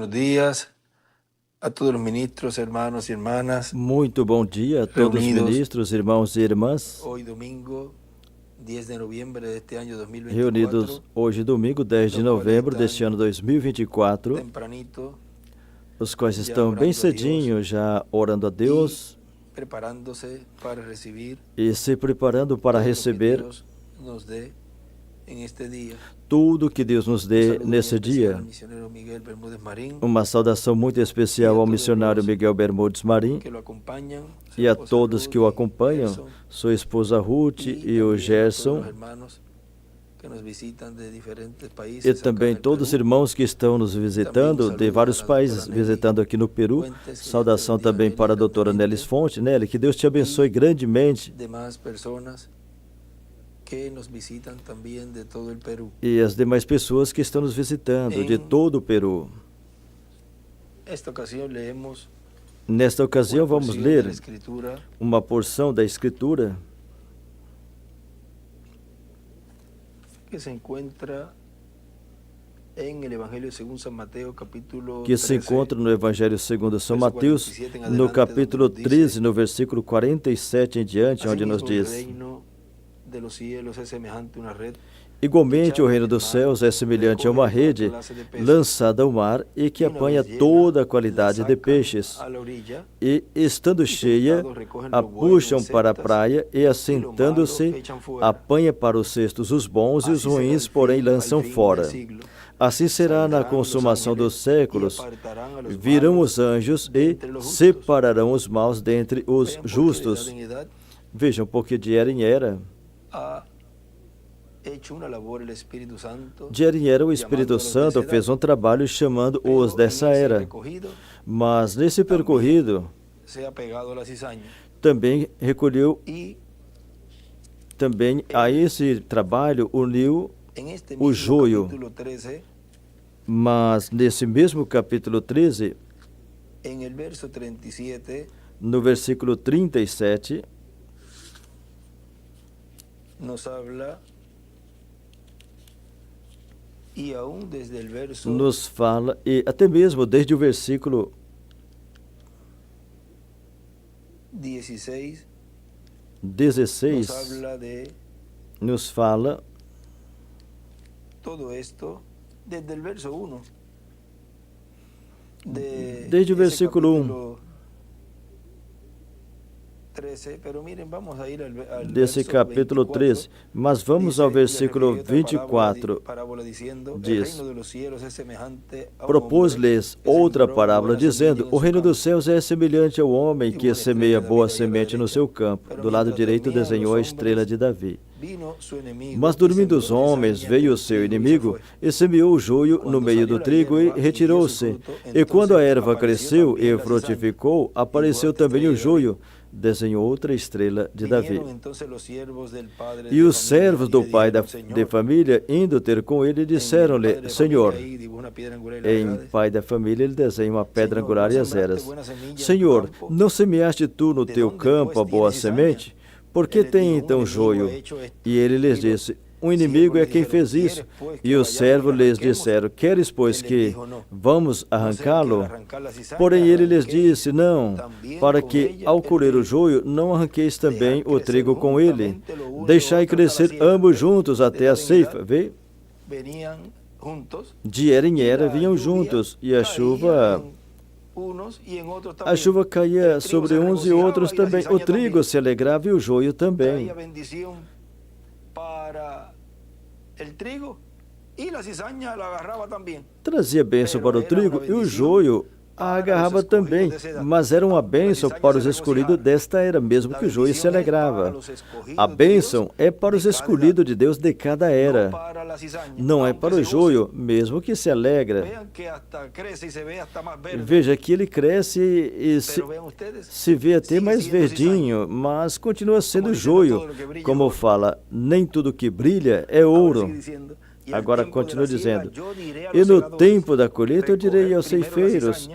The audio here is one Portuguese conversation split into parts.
buenos días a todos los ministros, hermanos y hermanas. Muito bom dia a todos os ministros, irmãos e irmãs. Hoy domingo 10 de noviembre de este año 2024. Reunidos hoje, domingo 10 de novembro deste ano 2024. Tempranito, Os quais estão bem cedinho já orando a Deus preparando-se para receber e se preparando para receber Deus nos dê em este dia. tudo que Deus nos dê nesse dia. Uma saudação muito especial ao missionário Miguel Bermudes Marim e a todos que o acompanham, sua esposa Ruth e o Gerson, e também todos os irmãos que estão nos visitando de vários países, visitando aqui no Peru. Saudação também para a doutora Nelis Fonte. Nelly, que Deus te abençoe grandemente. E as demais pessoas que estão nos visitando de todo o Peru. Nesta ocasião, vamos ler uma porção da Escritura que se encontra no Evangelho segundo São Mateus, no capítulo 13, no versículo 47 em diante, onde nos diz: igualmente, o reino dos céus é semelhante a uma rede lançada ao mar e que apanha toda a qualidade de peixes. E, estando cheia, a puxam para a praia e, assentando-se, apanha para os cestos os bons e os ruins, porém, lançam fora. Assim será na consumação dos séculos. Virão os anjos e separarão os maus dentre os justos. Vejam, porque de era em era, o Espírito Santo fez um trabalho chamando-os dessa era. Mas nesse percorrido, também recolheu, também a esse trabalho uniu o joio. Mas nesse mesmo capítulo 13, no versículo 37, nos fala, e até mesmo desde o versículo 16, nos fala desde o versículo 1 desse capítulo 13, mas vamos ao versículo 24, diz: propôs-lhes outra parábola, dizendo: o reino dos céus é semelhante ao homem que semeia boa semente no seu campo. Do lado direito desenhou a estrela de Davi. Mas dormindo os homens, veio o seu inimigo e semeou o joio no meio do trigo e retirou-se. E quando a erva cresceu e frutificou, apareceu também o joio. Desenhou outra estrela de Davi. E os servos do pai de família, indo ter com ele, disseram-lhe: Senhor, em pai da família ele desenha uma pedra angular e as eras. Senhor, não semeaste tu no teu campo a boa semente? Por que tem então joio? E ele lhes disse: um inimigo é quem fez isso. E os servos lhes disseram: queres, pois, que vamos arrancá-lo? Porém ele lhes disse: não, para que, ao colher o joio, não arranqueis também o trigo com ele. Deixai crescer ambos juntos até a ceifa. Vê? De era em era vinham juntos, e a chuva caía sobre uns e outros também. O trigo se alegrava e o joio também. Trazia bênção para o trigo e o joio a agarrava também, mas era uma bênção para os escolhidos desta era, mesmo que o joio se alegrava. A bênção é para os escolhidos de Deus de cada era, não é para o joio, mesmo que se alegra. Veja que ele cresce e se vê até mais verdinho, mas continua sendo joio. Como fala, nem tudo que brilha é ouro. Agora continua dizendo: e no tempo da colheita eu direi aos ceifeiros,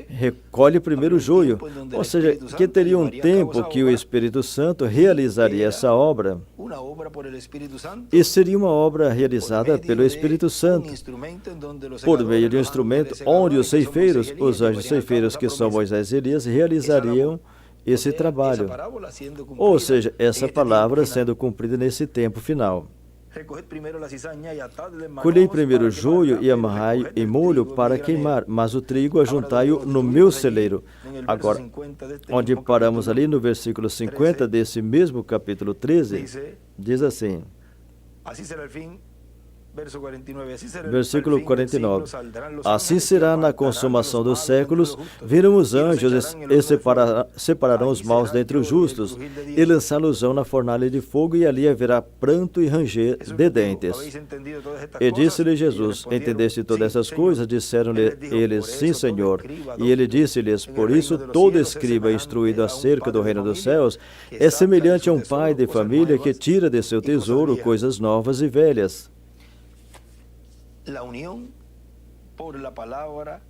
recolhe primeiro o joio, ou seja, que teria um tempo que o Espírito Santo realizaria essa obra, e seria uma obra realizada pelo Espírito Santo, por meio de um instrumento onde os ceifeiros, os anjos ceifeiros que são Moisés e Elias, realizariam esse trabalho, ou seja, essa palavra sendo cumprida nesse tempo final. Colhei primeiro o joio e amarrai em molho para queimar, mas o trigo ajuntai-o no meu celeiro. Agora, onde paramos ali no versículo 50 desse mesmo capítulo 13, diz assim, versículo 49, assim será na consumação dos séculos, virão os anjos e separarão os maus dentre os justos, e lançá-los-ão na fornalha de fogo, e ali haverá pranto e ranger de dentes. E disse-lhe Jesus, entendeste todas essas coisas? Disseram-lhe eles, sim, Senhor. E ele disse-lhes, por isso todo escriba instruído acerca do reino dos céus é semelhante a um pai de família que tira de seu tesouro coisas novas e velhas. La unión por la palabra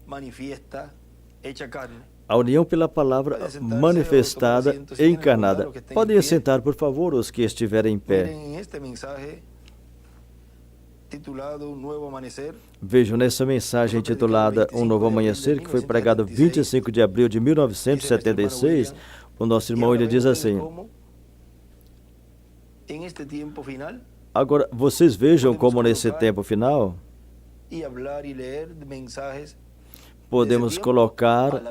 manifiesta, hecha carne. A união pela palavra manifestada e encarnada. Podem assentar, por favor, os que estiverem em pé. Vejam nessa mensagem intitulada Um Novo Amanhecer, que foi pregado 25 de abril de 1976, o nosso irmão ele diz assim, agora, vocês vejam como nesse tempo final podemos colocar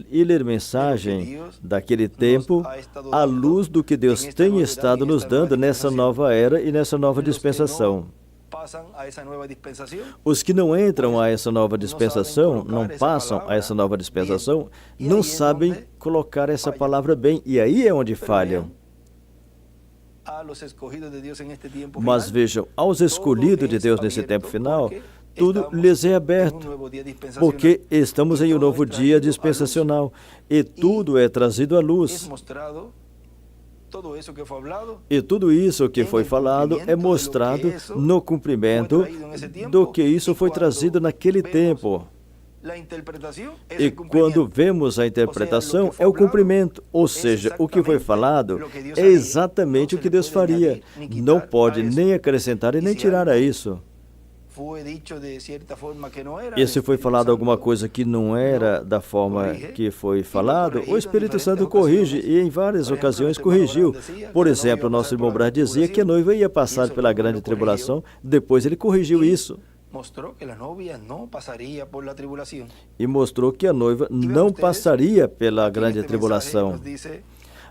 e ler mensagem daquele tempo à luz do que Deus tem estado nos dando nessa nova era e nessa nova dispensação. Os que não entram a essa nova dispensação, não passam a essa nova dispensação, não sabem colocar essa palavra bem, e aí é onde falham. Mas vejam, aos escolhidos de Deus nesse tempo final, tudo lhes é aberto, porque estamos em um novo dia dispensacional, e tudo é trazido à luz. E tudo isso que foi falado é mostrado no cumprimento do que isso foi trazido naquele tempo. E quando vemos a interpretação, é o cumprimento, ou seja, o que foi falado é exatamente o que Deus faria. Não pode nem acrescentar e nem tirar a isso. E se foi falado alguma coisa que não era da forma que foi falado, o Espírito Santo corrige, e em várias ocasiões corrigiu. Por exemplo, o nosso irmão Branham dizia que a noiva ia passar pela grande tribulação, depois ele corrigiu isso. E mostrou que a noiva não passaria pela grande tribulação.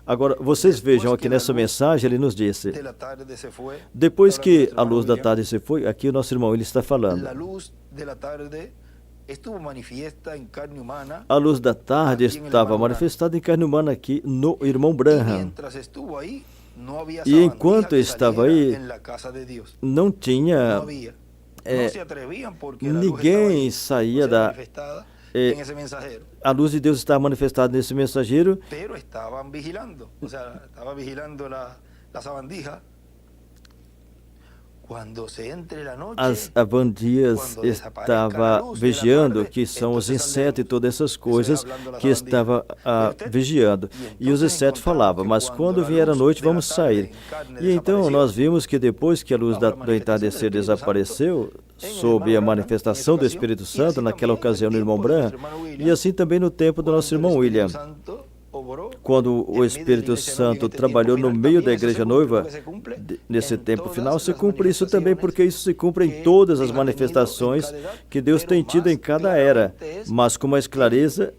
Agora, vocês vejam aqui nessa mensagem, ele nos disse, depois que a luz da tarde se foi, aqui o nosso irmão ele está falando, a luz da tarde estava manifestada em carne humana aqui no irmão Branham. E enquanto estava aí, não tinha... ninguém saía da... a luz de Deus estava manifestada nesse mensageiro, as avandias estavam vigiando, que são os insetos e todas essas coisas que estavam vigiando. E os insetos falavam, mas quando vier a noite vamos sair. E então nós vimos que depois que a luz do entardecer desapareceu, sob a manifestação do Espírito Santo, naquela ocasião no irmão Branham, e assim também no tempo do nosso irmão William, quando o Espírito Santo trabalhou no meio da igreja noiva, nesse tempo final, se cumpre isso também, porque isso se cumpre em todas as manifestações que Deus tem tido em cada era, mas com mais clareza.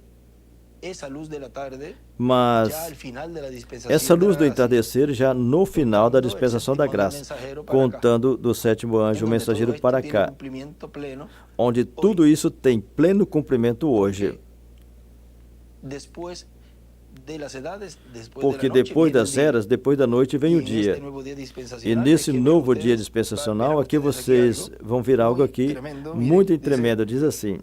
Mas essa luz do entardecer já no final da dispensação da graça, contando do sétimo anjo, o mensageiro para cá, onde tudo isso tem pleno cumprimento hoje. Porque depois das eras, depois da noite, vem o dia. E nesse novo dia dispensacional, aqui vocês vão ver algo aqui muito tremendo. Diz assim,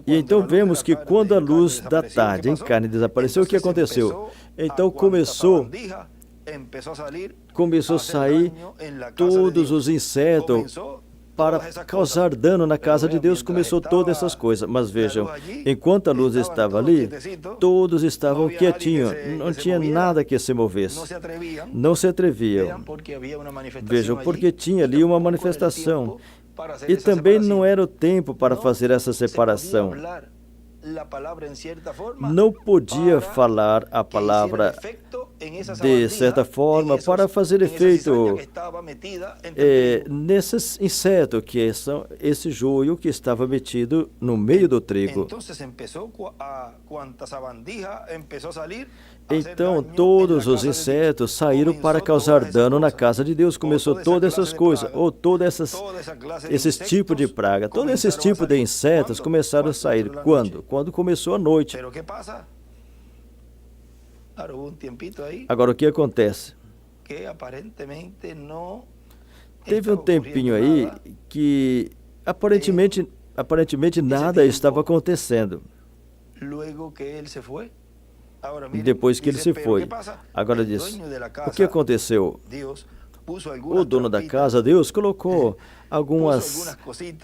e então vemos que quando a luz da tarde em carne desapareceu, o que aconteceu? Então começou a sair todos os insetos, para causar dano na casa de Deus, começou todas essas coisas. Mas vejam, enquanto a luz estava ali, todos estavam quietinhos, não tinha nada que se movesse, não se atreviam. Vejam, porque tinha ali uma manifestação. E também não era o tempo para fazer essa separação. Não podia falar a palavra de certa forma para fazer efeito nesses insetos, que são esse joio que estava metido no meio do trigo. Então todos os insetos saíram para causar dano na casa de Deus. Começou todas essas coisas, ou esses tipos de praga, todos esses tipos de insetos começaram a sair. Quando? Quando começou a noite. Agora, o que acontece? Teve um tempinho aí que aparentemente nada estava acontecendo. Depois que ele se foi. Agora diz, o que aconteceu? O dono da casa, Deus, colocou algumas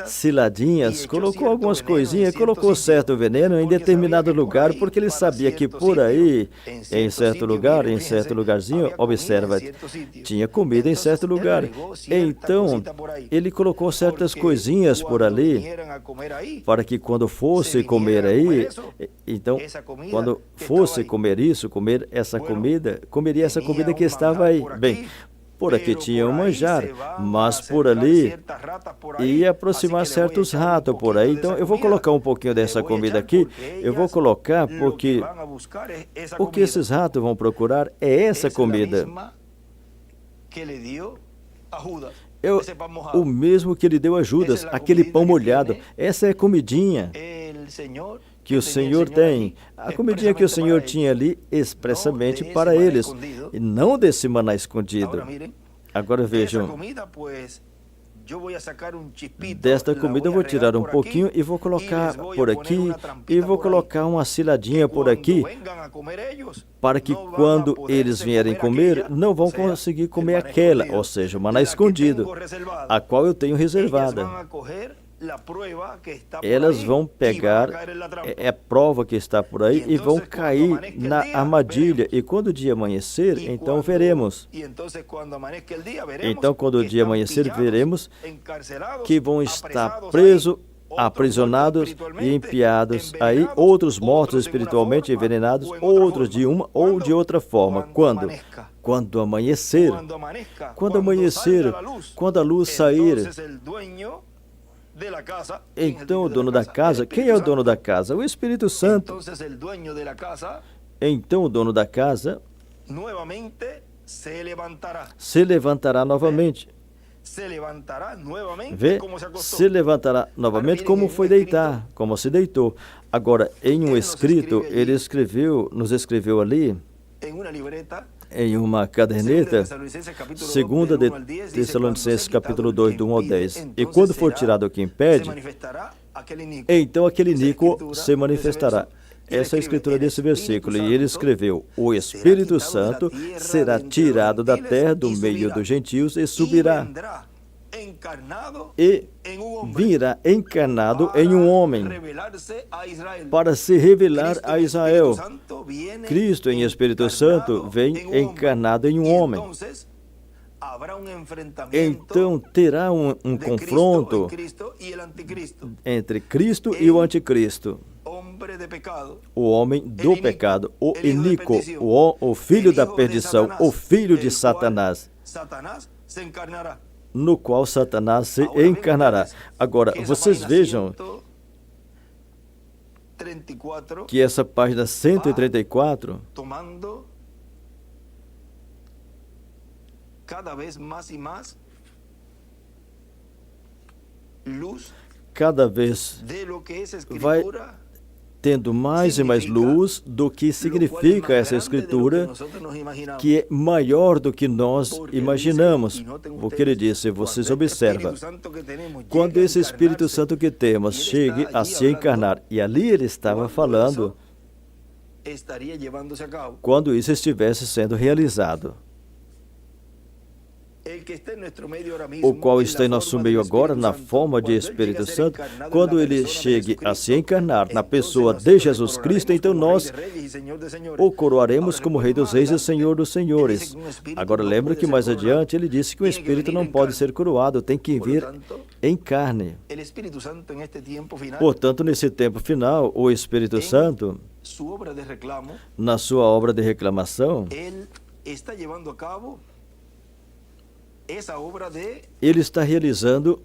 ciladinhas, colocou algumas coisinhas, colocou certo veneno em determinado lugar, porque ele sabia que por aí, em certo lugar, em certo lugarzinho, observa, tinha comida em certo lugar. Então, ele colocou certas coisinhas por ali, para que quando fosse comer aí, então, quando fosse comer isso, comer essa comida, comeria essa comida que estava aí. Bem, por aqui tinha um manjar, mas por ali ia aproximar certos ratos por aí. Então eu vou colocar um pouquinho dessa comida aqui, eu vou colocar porque o que esses ratos vão procurar é essa comida. O mesmo que ele deu a Judas, aquele pão molhado. Essa é a comidinha que o Senhor tem, a comidinha que o Senhor tinha ali expressamente para eles, e não desse maná escondido. Agora vejam, desta comida eu vou tirar um pouquinho e vou colocar por aqui, e vou colocar uma ciladinha por aqui, para que quando eles vierem comer, não vão conseguir comer aquela, ou seja, o maná escondido, a qual eu tenho reservada. Elas vão pegar a prova que está por aí e vão cair na armadilha. E quando o dia amanhecer, então veremos. Então, quando o dia amanhecer, veremos que vão estar presos, aprisionados e empiados aí, outros mortos espiritualmente, envenenados, outros de uma ou de outra forma. Quando? Quando amanhecer. Quando amanhecer, quando a luz sair. Então o dono da casa, quem é o dono da casa? O Espírito Santo. Então o dono da casa se levantará novamente. Vê? Se levantará novamente como foi deitar, como se deitou. Agora, em um escrito, ele nos escreveu ali, em uma caderneta, 2 de Tessalonicenses capítulo 2, do 1 ao 10. E quando for tirado o que impede, então aquele iníquo se manifestará. Essa é a escritura desse versículo. E ele escreveu, o Espírito Santo será tirado da terra, do meio dos gentios, e subirá. E virá encarnado em um homem para se revelar a Israel. Cristo em Espírito Santo vem encarnado em um homem. Então terá um confronto entre Cristo e o anticristo. O homem do pecado, o iníquo, o filho da perdição, o filho de Satanás, no qual Satanás se encarnará. Agora, vocês vejam que essa página 134 cada vez vai tendo mais e mais luz do que significa essa escritura, que é maior do que nós imaginamos. Porque ele disse, vocês observam, quando esse Espírito Santo que temos chegue a se encarnar, e ali ele estava falando, quando isso estivesse sendo realizado. o qual está em nosso meio agora na forma de Espírito Santo, quando ele chegue a se encarnar na pessoa de Jesus Cristo, então nós o coroaremos como Rei dos Reis e Senhor dos Senhores. Agora lembra que mais adiante ele disse que o Espírito não pode ser coroado, tem que vir em carne. Portanto, nesse tempo final, o Espírito Santo, na sua obra de reclamação, ele está realizando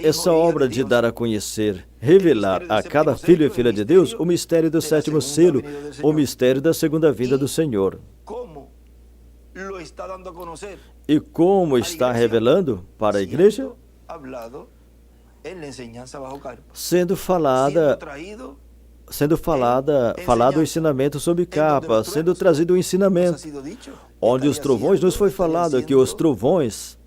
essa obra de dar a conhecer, revelar a cada filho e filha de Deus o mistério do sétimo selo, o mistério da segunda vinda do Senhor. E como está revelando para a igreja? Sendo falado o ensinamento sob capa, sendo trazido o ensinamento, onde os trovões, nos foi falado que os trovões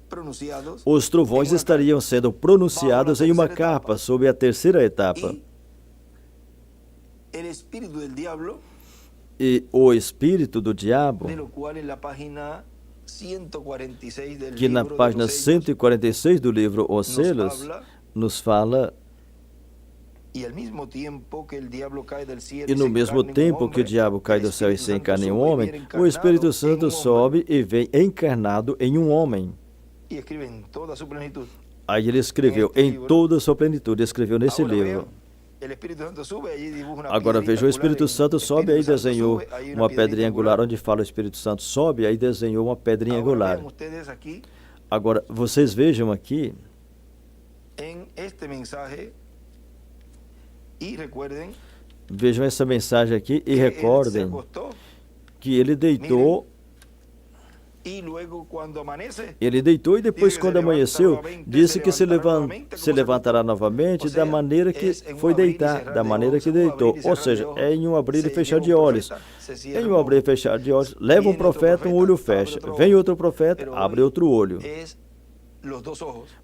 estariam sendo pronunciados em uma capa, sob a terceira etapa. E o espírito do diabo, que na página 146 do livro Os Selos, nos fala. E no mesmo tempo que o diabo cai do céu e se encarna em um homem, o Espírito Santo sobe e vem encarnado em um homem. Aí ele escreveu em toda a sua plenitude, escreveu nesse livro. Agora veja, o Espírito Santo sobe, aí desenhou uma pedrinha angular, onde fala o Espírito Santo sobe, aí desenhou uma pedrinha angular. Agora, vocês vejam aqui, vejam essa mensagem aqui e recordem que ele deitou e depois, quando amanheceu, disse que se levantará novamente da maneira que foi deitar, da maneira que deitou. Ou seja, é em um abrir e fechar de olhos. Em um abrir e fechar de olhos, leva um profeta, um olho fecha. Vem outro profeta, abre outro olho.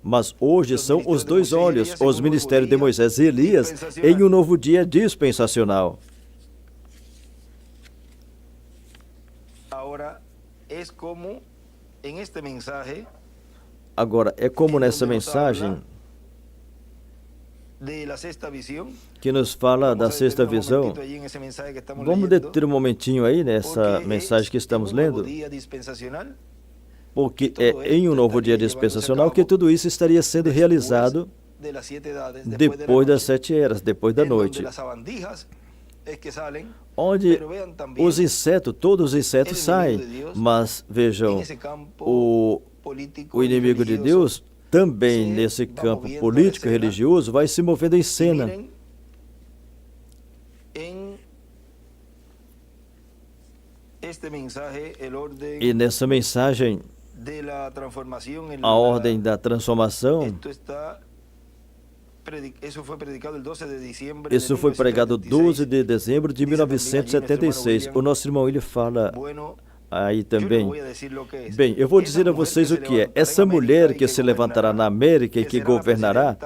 Mas hoje são os dois olhos, os ministérios de Moisés e Elias, em um novo dia dispensacional. Agora, é como nessa mensagem que nos fala da sexta visão. Vamos deter um momentinho aí nessa mensagem que estamos lendo, porque é em um novo dia dispensacional que tudo isso estaria sendo realizado depois das 7 eras, depois da noite, onde os insetos, todos os insetos saem, mas vejam, o inimigo de Deus também nesse campo político e religioso vai se movendo em cena. E nessa mensagem, a ordem da transformação, isso foi pregado 12 de dezembro de 1976. O nosso irmão, ele fala aí também. Bem, eu vou dizer a vocês o que é. Essa mulher que se levantará na América e que governará,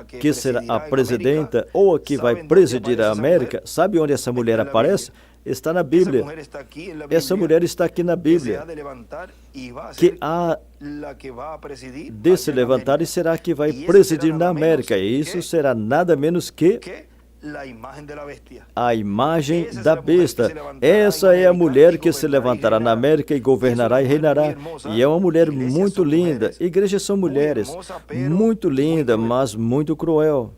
que será a presidenta ou a que vai presidir a América, sabe onde essa mulher aparece? Está na Bíblia. Essa mulher está aqui na Bíblia, que há de se levantar e será que vai presidir na América. E isso será nada menos que a imagem da besta. Essa é a mulher que se levantará na América e governará e reinará. E é uma mulher muito linda. Igrejas são mulheres muito linda, mas muito cruel.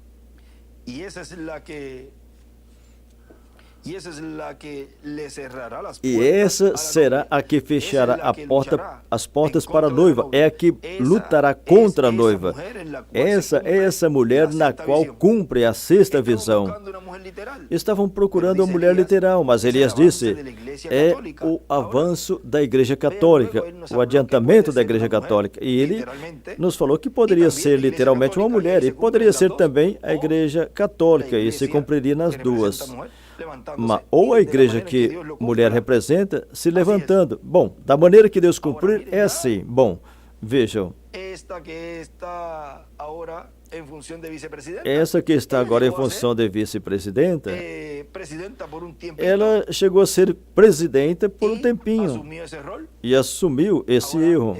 E essa será a que fechará as portas para a noiva, é a que lutará contra a noiva. Essa é essa mulher na qual cumpre a sexta visão. Estavam procurando a mulher literal, mas Elias disse, é o avanço da Igreja Católica, o adiantamento da Igreja Católica. E ele nos falou que poderia ser literalmente uma mulher, e poderia ser também a Igreja Católica, e se cumpriria nas duas. Ou a igreja que mulher representa se levantando. Bom, da maneira que Deus cumprir, é assim. Bom, vejam. Essa que está agora em função de vice-presidenta, ela chegou a ser presidenta por um tempinho e assumiu esse erro.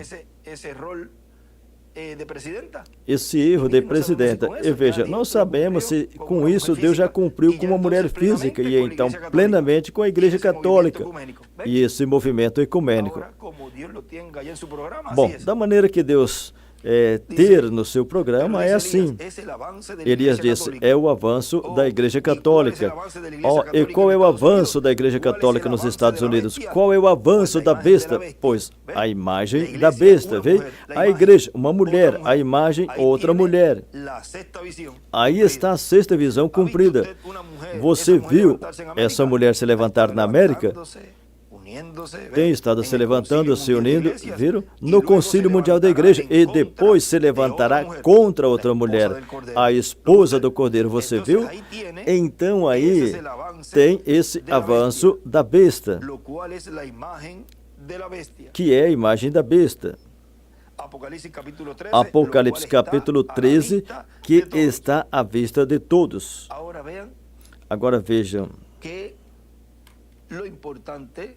esse erro de presidenta. E veja, não sabemos se com isso Deus já cumpriu com uma mulher física e então plenamente com a Igreja Católica e esse movimento ecumênico. Bom, da maneira que Deus ter no seu programa é assim. Elias disse, é o avanço da Igreja Católica. E qual é o avanço da Igreja Católica nos Estados Unidos? Qual é o avanço da besta? Pois a imagem da besta, vê? A igreja, uma mulher, a imagem, outra mulher. Aí está a sexta visão cumprida. Você viu essa mulher se levantar na América? Tem estado se levantando, se unindo, viram? No Concílio Mundial da Igreja. E depois se levantará contra outra mulher, a esposa do Cordeiro. Você viu? Então aí tem esse avanço da besta, que é a imagem da besta. Apocalipse capítulo 13, que está à vista de todos. Agora vejam. O importante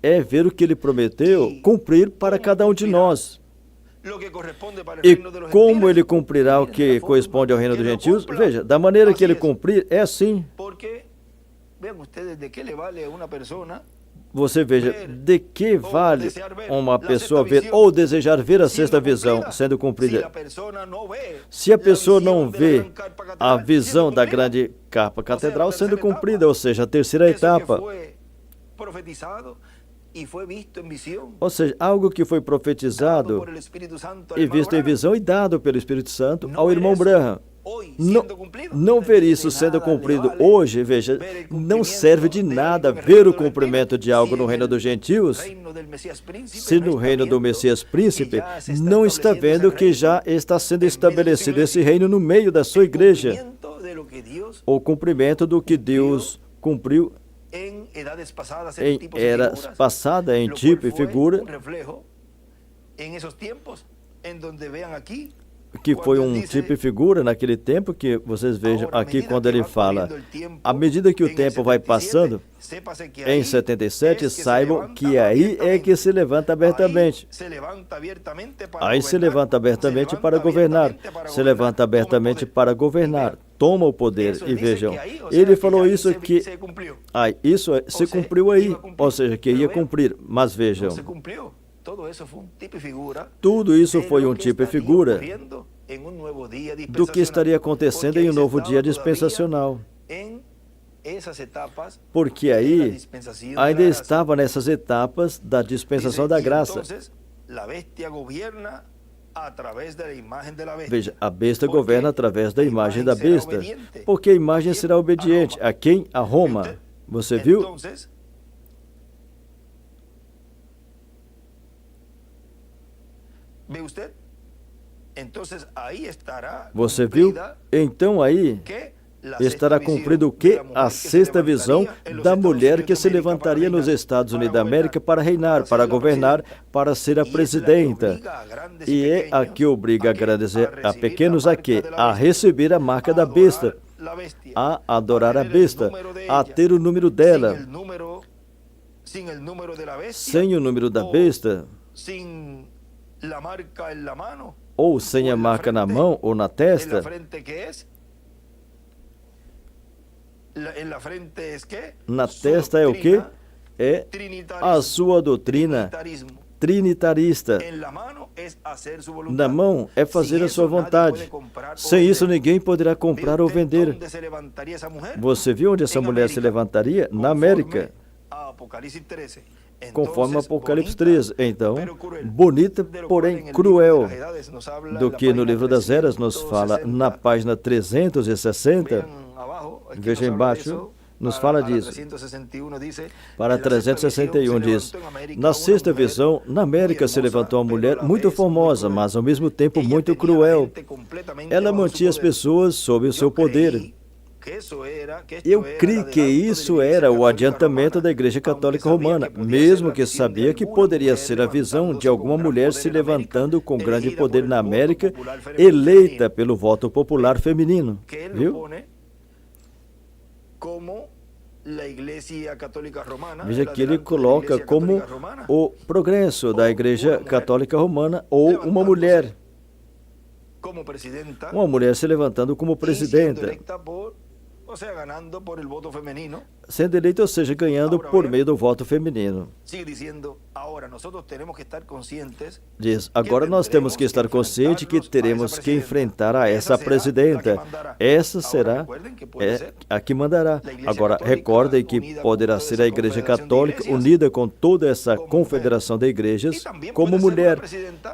é ver o que ele prometeu cumprir para cada um de nós. E como ele cumprirá o que corresponde ao reino dos gentios? Veja, da maneira que ele cumprir, é assim. Você veja, de que vale uma pessoa ver ou desejar ver a sexta visão sendo cumprida? Se a pessoa não vê a visão da grande capa catedral sendo cumprida, ou seja, a terceira etapa. Ou seja, algo que foi profetizado e visto em visão e dado pelo Espírito Santo ao irmão Branham. Não ver isso sendo cumprido hoje, veja, não serve de nada ver o cumprimento de algo no reino dos gentios, se no reino do Messias Príncipe não está vendo que já está sendo estabelecido esse reino no meio da sua igreja, o cumprimento do que Deus cumpriu em eras passadas, em tipo e figura, que foi um tipo e figura naquele tempo que vocês vejam aqui quando ele fala, à medida que o tempo vai passando, em 77, saibam que aí é que se levanta abertamente. Aí se levanta abertamente para governar. Se levanta abertamente para governar. Toma o poder. E vejam, ele falou isso que... isso se cumpriu aí. Ou seja, que ia cumprir. Mas vejam, tudo isso foi um tipo e figura do que estaria acontecendo em um novo dia dispensacional. Porque aí ainda estava nessas etapas da dispensação da graça. Veja, a besta governa através da imagem da besta, porque a imagem será obediente. A quem? A Roma. Você viu? Você viu? Então aí estará cumprido o quê? A sexta visão da mulher que se levantaria nos Estados Unidos da América para reinar, para governar, para ser a presidenta. E é a que obriga a grandes e a pequenos a quê? A receber a marca da besta, a adorar a besta, a ter o número dela. Sem o número da besta, ou sem a marca na mão ou na testa, na testa é o quê? É a sua doutrina trinitarista. Na mão é fazer a sua vontade. Sem isso ninguém poderá comprar ou vender. Você viu onde essa mulher se levantaria? Na América. Conforme Apocalipse 13. Então, bonita, porém cruel, do que no livro das Eras nos fala na página 360. Veja embaixo, nos fala disso. Para 361 diz, na sexta visão, na América se levantou uma mulher muito formosa, mas ao mesmo tempo muito cruel. Ela mantinha as pessoas sob o seu poder. Eu creio que isso era o adiantamento da Igreja Católica Romana, mesmo que sabia que poderia ser a visão de alguma mulher se levantando com grande poder na América, eleita pelo voto popular feminino. Viu? Veja que ele coloca como o progresso da Igreja Católica Romana ou uma mulher se levantando como presidenta, sendo eleita, ou seja, ganhando por meio do voto feminino. Diz, agora nós temos que estar conscientes que teremos que enfrentar a essa presidenta. Essa será a que mandará. Agora, recordem que poderá ser a Igreja Católica unida com toda essa confederação de igrejas como mulher.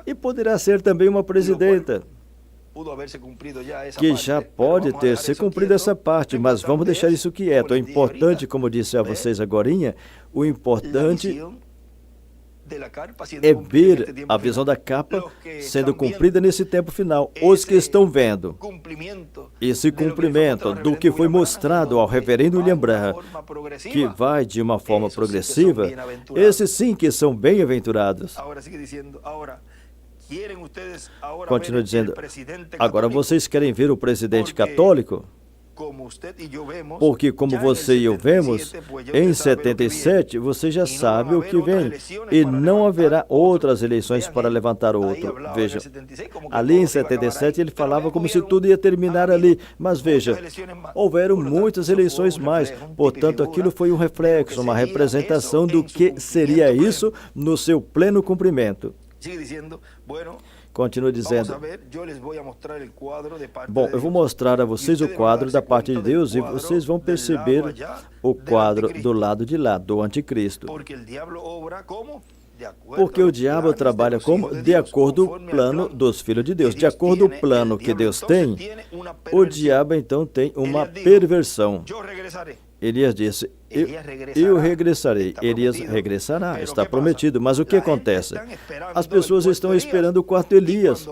E poderá ser também uma presidenta, que já pode ter se cumprido essa parte, mas vamos deixar isso quieto. O importante, como disse a vocês agorinha, o importante é ver a visão da capa sendo cumprida nesse tempo final. Os que estão vendo esse cumprimento do que foi mostrado ao reverendo William Branham, que vai de uma forma progressiva, esses sim que são bem-aventurados. Continua dizendo, agora vocês querem ver o presidente católico? Porque como você e eu vemos, em 77, você já sabe o que vem. E não haverá outras eleições para levantar outro. Veja, ali em 77 ele falava como se tudo ia terminar ali. Mas veja, houveram muitas eleições mais. Portanto, aquilo foi um reflexo, uma representação do que seria isso no seu pleno cumprimento. Continua dizendo, bom, eu vou mostrar a vocês o quadro da parte de Deus e vocês vão perceber o quadro do lado de lá, do anticristo. Porque o diabo trabalha como? De acordo com o plano dos filhos de Deus. De acordo com o plano que Deus tem, o diabo então tem uma perversão. Elias disse, eu regressarei. Elias regressará, está prometido. Mas o que acontece? As pessoas estão esperando o quarto Elias.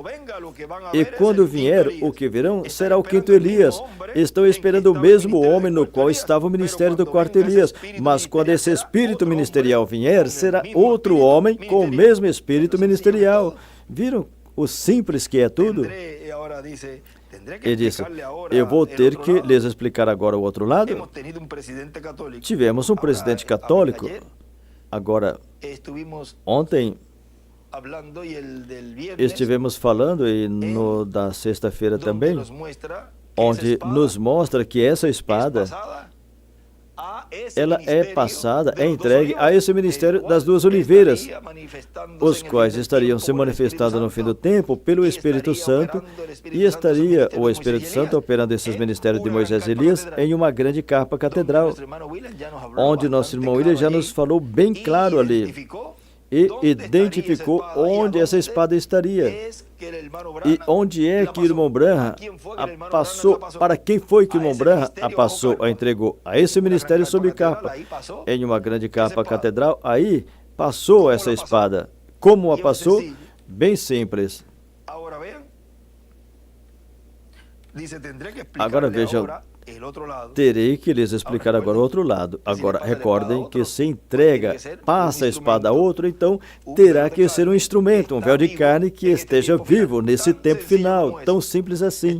E quando vier, o que virão será o quinto Elias. Estão esperando o mesmo homem no qual estava o ministério do quarto Elias. Mas quando esse espírito ministerial vier, será outro homem com o mesmo espírito ministerial. Viram o simples que é tudo? Ele disse, eu vou ter que lhes explicar agora o outro lado. Tivemos um presidente católico. Agora, ontem, estivemos falando, e no da sexta-feira também, onde nos mostra que essa espada, ela é passada, é entregue a esse ministério das duas oliveiras, os quais estariam se manifestando no fim do tempo pelo Espírito Santo, e estaria o Espírito Santo operando esses ministérios de Moisés e Elias em uma grande capa catedral, onde nosso irmão William já nos falou bem claro ali, e identificou onde essa espada estaria. E onde é que o irmão Branham a passou, para quem foi que o irmão Branham a passou, a entregou a esse ministério sob capa, em uma grande capa catedral, aí passou essa espada. Como a passou? Bem simples. Agora vejam, terei que lhes explicar agora o outro lado. Agora, recordem que se entrega, passa a espada a outro, então terá que ser um instrumento, um véu de carne que esteja vivo nesse tempo final, tão simples assim.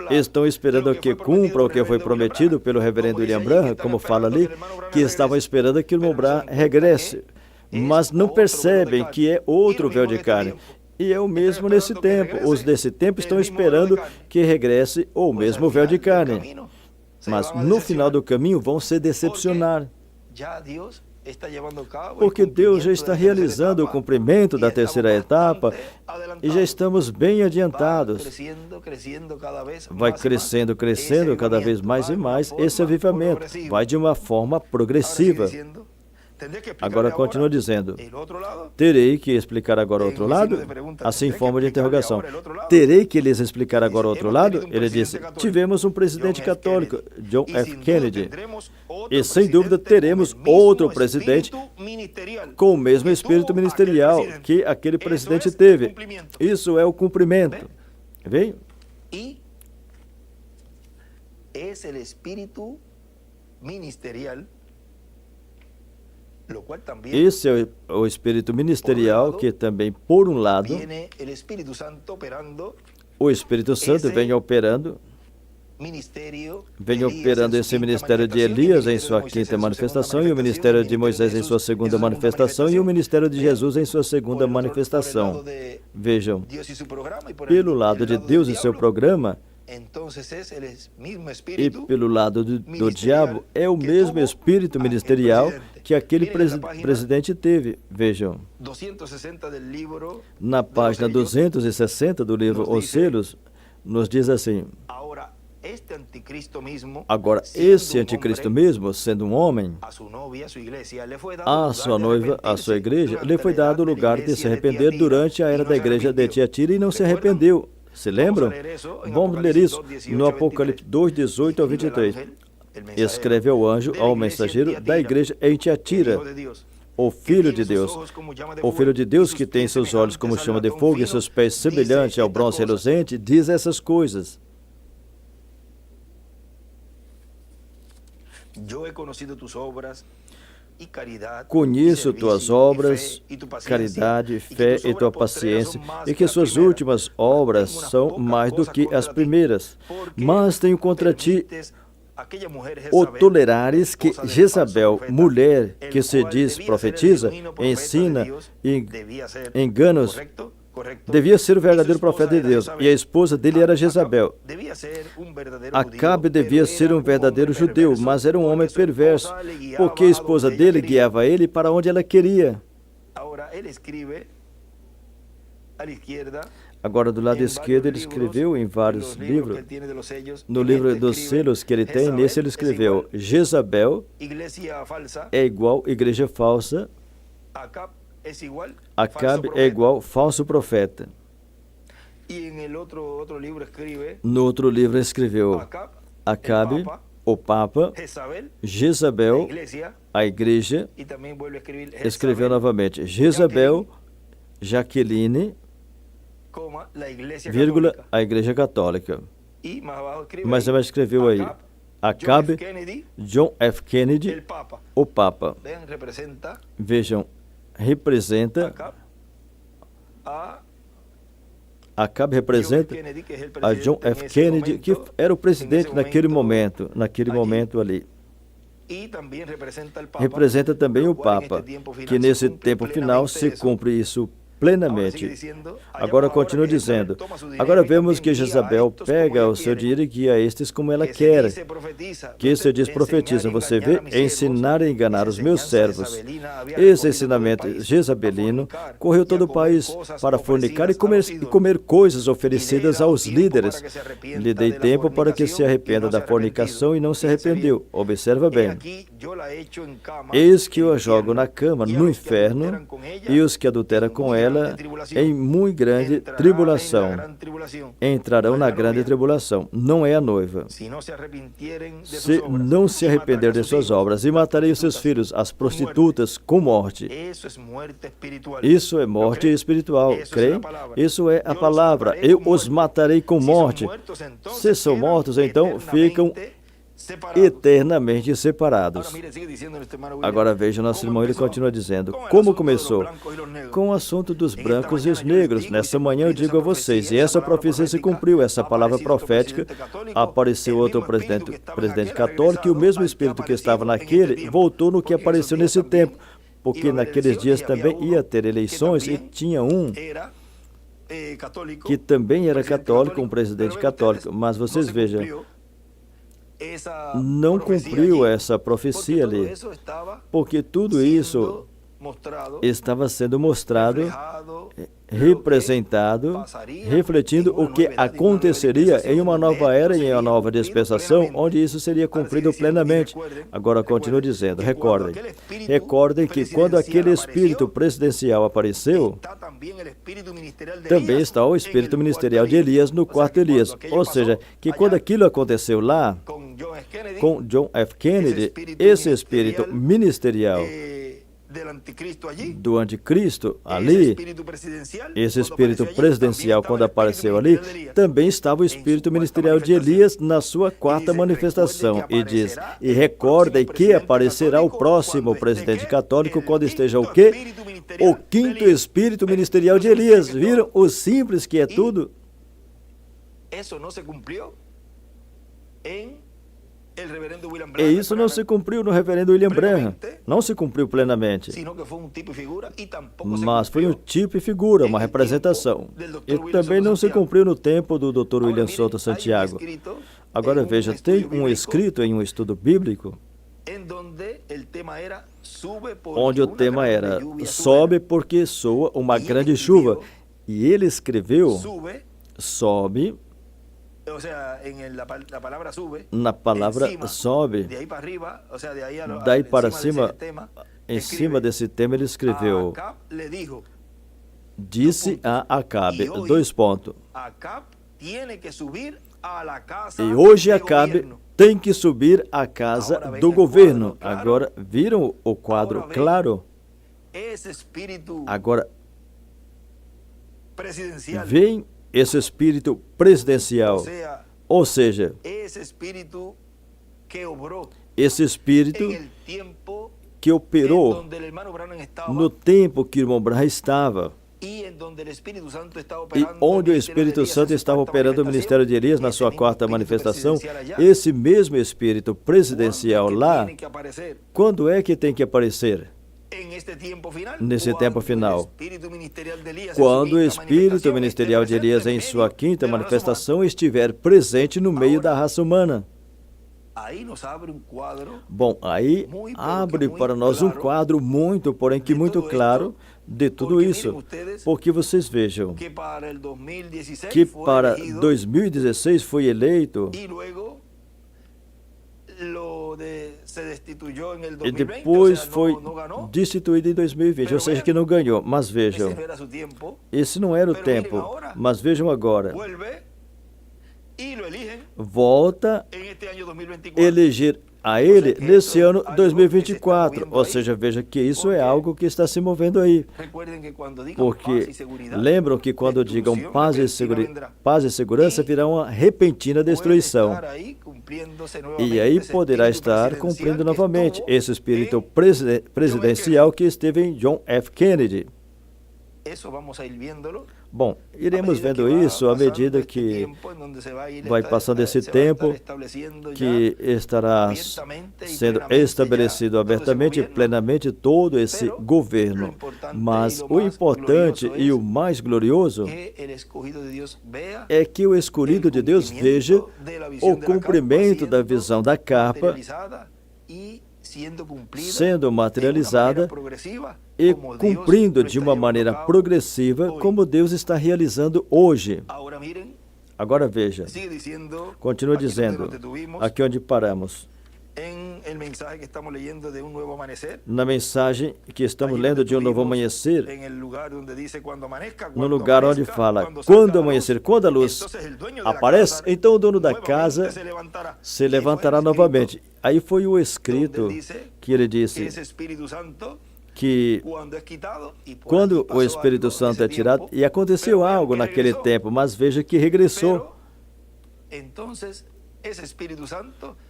Estão esperando que cumpra o que foi prometido pelo reverendo William Branham, como fala ali, que estavam esperando que o irmão Branham regresse, mas não percebem que é outro véu de carne. E é o mesmo nesse tempo. Os desse tempo estão esperando que regresse o mesmo véu de carne. Mas no final do caminho vão se decepcionar. Porque Deus já está realizando o cumprimento da terceira etapa e já estamos bem adiantados. Vai crescendo, crescendo cada vez mais e mais esse avivamento. Vai de uma forma progressiva. Agora continua dizendo, terei que explicar agora o outro lado? Assim, forma de interrogação. Terei que lhes explicar agora o outro lado? Ele disse, tivemos um presidente católico, John F. Kennedy, e sem dúvida teremos outro presidente com o mesmo espírito ministerial que aquele presidente teve. Isso é o cumprimento. Vem? Esse é o espírito ministerial. Esse é o espírito ministerial que também, por um lado, o Espírito Santo vem operando vem operando esse ministério de Elias em sua quinta manifestação, e o ministério de Moisés em sua segunda manifestação, e o ministério de Jesus em sua segunda manifestação. Vejam, pelo lado de Deus e seu programa, e pelo lado do diabo, é o mesmo espírito ministerial que aquele presidente teve. Vejam, na página 260 do livro Os Selos, nos diz assim: agora, esse anticristo mesmo, sendo um homem, a sua noiva, a sua igreja, lhe foi dado o lugar de se arrepender durante a era da igreja de Tiatira e não se arrependeu. Se lembram? Vamos ler isso no Apocalipse 2, 18 ao 23. Escreve o anjo ao mensageiro da igreja em Tiatira: o Filho de Deus que tem seus olhos como chama de fogo e seus pés semelhantes ao bronze reluzente, diz essas coisas. Conheço tuas obras, caridade, fé e tua paciência, e que suas últimas obras são mais do que as primeiras. Mas tenho contra ti o tolerares que Jezabel, mulher que se diz profetiza, ensina enganos. Devia ser o verdadeiro profeta de Deus, e a esposa dele era Jezabel. Acabe devia ser um verdadeiro judeu, mas era um homem perverso, porque a esposa dele guiava ele para onde ela queria. Agora, do lado esquerdo, ele escreveu em vários livros. No livro dos selos que ele tem, nesse ele escreveu: Jezabel é igual igreja falsa, Acabe é igual falso profeta. No outro livro escreveu: Acabe, o Papa, Jezabel, a igreja. Escreveu novamente: Jezabel, Jaqueline, vírgula, a igreja católica. Mas ela escreveu aí: Acabe, John F. Kennedy, o Papa. Vejam, representa, Acabe representa a John F. Kennedy, que era o presidente naquele momento ali. Representa também o Papa, que nesse tempo final se cumpre isso plenamente. Agora continua dizendo: agora vemos que Jezabel pega o seu dinheiro e guia estes como ela quer. Que se diz profetiza, você vê, ensinar e enganar os meus servos. Esse ensinamento jezabelino correu todo o país para fornicar e comer coisas oferecidas aos líderes. Lhe dei tempo para que se arrependa da fornicação e não se arrependeu. Observa bem: eis que eu a jogo na cama, no inferno, e os que adulteram com ela em muito grande tribulação. Entrarão na grande tribulação. Não é a noiva. Se não se arrepender de suas obras, e matarei os seus filhos, as prostitutas, com morte. Isso é morte espiritual. Creem? Isso é a palavra. Eu os matarei com morte. Se são mortos, então ficam eternamente separados. Agora veja, nosso irmão, ele continua dizendo: como começou? Com o assunto dos brancos e os negros. Nessa manhã eu digo a vocês, e essa profecia se cumpriu, essa palavra profética. Apareceu outro presidente católico, e o mesmo espírito que estava naquele voltou no que apareceu nesse tempo, porque naqueles dias também ia ter eleições, e tinha um que também era católico, um presidente católico. Mas vocês vejam, não cumpriu essa profecia ali, porque tudo isso estava sendo mostrado, representado, refletindo o que aconteceria em uma nova era e em uma nova dispensação, onde isso seria cumprido plenamente. Agora continua dizendo: recordem que quando aquele espírito presidencial apareceu, também está o espírito ministerial de Elias no quarto Elias. Ou seja, que quando aquilo aconteceu lá, com John F. Kennedy, esse espírito ministerial do anticristo ali, esse espírito presidencial, quando apareceu ali, também estava o espírito ministerial de Elias na sua quarta manifestação. E diz: e recordem que aparecerá o próximo presidente católico quando esteja o quê? O quinto espírito ministerial de Elias. Viram o simples que é tudo? E isso não se cumpriu no reverendo William Branham. Não se cumpriu plenamente. Mas foi um tipo e figura, uma representação. E também não se cumpriu no tempo do Dr. William Soto Santiago. Agora veja, tem um escrito em um estudo bíblico onde o tema era sobe porque soa uma grande chuva. E ele escreveu sobe. Na palavra sobe, daí para cima, em cima desse tema ele escreveu, disse a Acabe, 2 pontos. E hoje Acabe tem que subir à casa do governo. Agora, viram o quadro claro? Agora, vem esse espírito presidencial, ou seja, esse espírito que operou no tempo que o irmão Branham estava, e onde o Espírito Santo estava operando o ministério de Elias na sua 4ª manifestação, esse mesmo espírito presidencial lá, quando é que tem que aparecer? Nesse tempo final, quando o espírito ministerial de Elias em sua 5ª manifestação estiver presente no meio da raça humana. Bom, aí abre para nós um quadro muito, porém que muito claro de tudo isso, porque vocês vejam que para 2016 foi eleito e depois foi destituído em 2020, ou seja, que não ganhou. Mas vejam, esse não era o tempo, mas vejam agora, volta a eleger a ele nesse ano 2024, ou seja, veja que isso é algo que está se movendo aí, porque lembram que quando digam paz e segurança virá uma repentina destruição, e aí poderá estar cumprindo novamente esse espírito presidencial que esteve em John F. Kennedy. Bom, iremos vendo isso à medida que vai passando esse tempo, que estará sendo estabelecido abertamente e plenamente todo esse governo. Mas o importante e o mais glorioso é que o escolhido de Deus veja o cumprimento da visão da capa sendo materializada e cumprindo de uma maneira progressiva como Deus está realizando hoje. Agora veja, continua dizendo, aqui onde paramos, na mensagem que estamos lendo de um novo amanhecer, no lugar onde fala, quando amanhecer, quando a luz aparece, então o dono da casa se levantará novamente. Aí foi o escrito que ele disse que quando o Espírito Santo é tirado, e aconteceu algo naquele tempo, mas veja que regressou.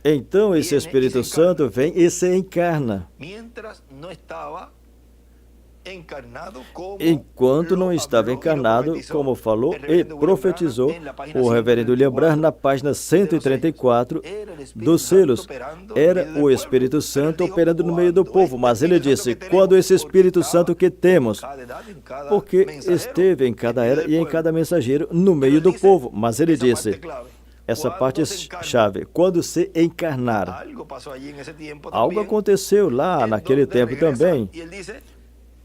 Então esse Espírito Santo vem e se encarna. Enquanto não estava encarnado, como falou e profetizou o reverendo William Branham na página 134 dos selos, era o Espírito Santo operando no meio do povo, mas ele disse, quando esse Espírito Santo que temos, porque esteve em cada era e em cada mensageiro no meio do povo, mas ele disse, essa parte é chave, quando se encarnar, algo aconteceu lá naquele tempo também,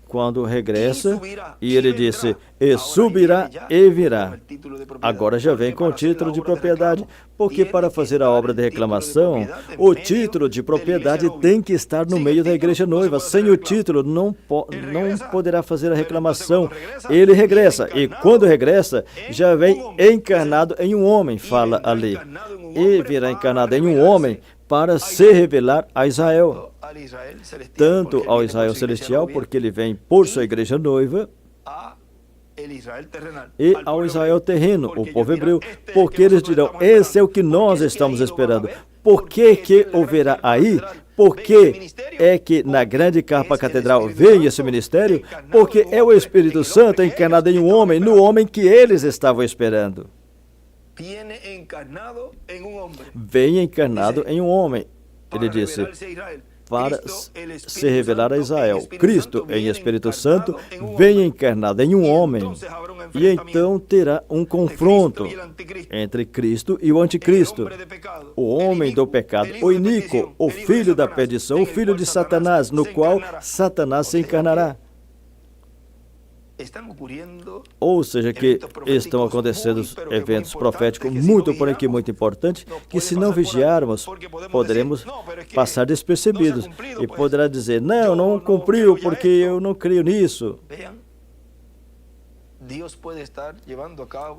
quando regressa, e ele disse, e subirá e virá. Agora já vem com o título de propriedade, porque para fazer a obra de reclamação, o título de propriedade tem que estar no meio da igreja noiva. Sem o título, não poderá fazer a reclamação. Ele regressa, e quando regressa, já vem encarnado em um homem, fala ali. E virá encarnado em um homem para se revelar a Israel. Tanto ao Israel celestial, porque ele vem por sua igreja noiva, e ao Israel terreno, o povo hebreu, porque eles dirão, esse é o que nós estamos esperando. Por que haverá aí? Por que é que na grande capa catedral vem esse ministério? Porque é o Espírito Santo encarnado em um homem, no homem que eles estavam esperando. vem encarnado em um homem. Ele disse, para se revelar a Israel. Cristo, em Espírito Santo, vem encarnado em um homem. E então terá um confronto entre Cristo e o anticristo. O homem do pecado, o iníquo, o filho da perdição, o filho de Satanás, no qual Satanás se encarnará. Ou seja, que estão acontecendo eventos proféticos muito, porém que muito importantes, que se não vigiarmos, poderemos passar despercebidos. E poderá dizer, não cumpriu porque eu não creio nisso.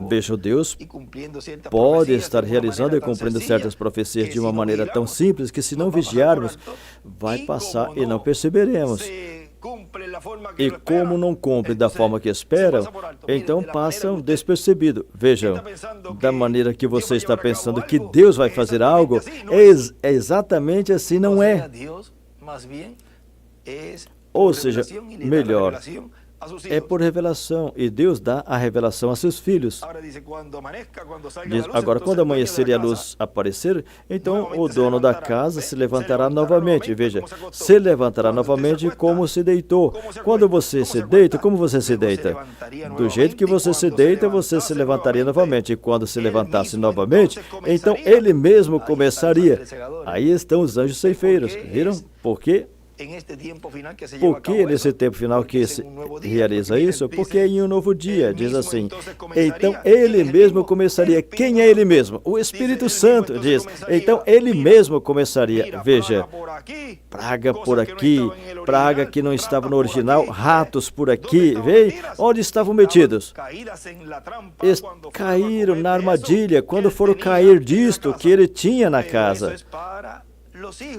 Veja, Deus pode estar realizando e cumprindo certas profecias de uma maneira tão simples que se não vigiarmos, vai passar e não perceberemos. E como não cumpre da forma que esperam, então passam despercebido. Vejam, da maneira que você está pensando que Deus vai fazer algo, é exatamente assim, não é. Ou seja, melhor, é por revelação, e Deus dá a revelação a seus filhos. Diz, agora, quando amanhecer e a luz aparecer, então o dono da casa se levantará novamente. Veja, se levantará novamente como se deitou. Quando você se deita, como você se deita? Do jeito que você se deita, você se levantaria novamente. E quando se levantasse novamente, então ele mesmo começaria. Aí estão os anjos ceifeiros. Viram? Por quê? Por que nesse tempo final que se realiza isso? Porque em um novo dia, diz assim, então ele mesmo começaria. Quem é ele mesmo? O Espírito Santo diz, então ele mesmo começaria. Veja, praga por aqui, praga que não estava no original, ratos por aqui, veja, onde estavam metidos? Caíram na armadilha, quando foram cair disto que ele tinha na casa,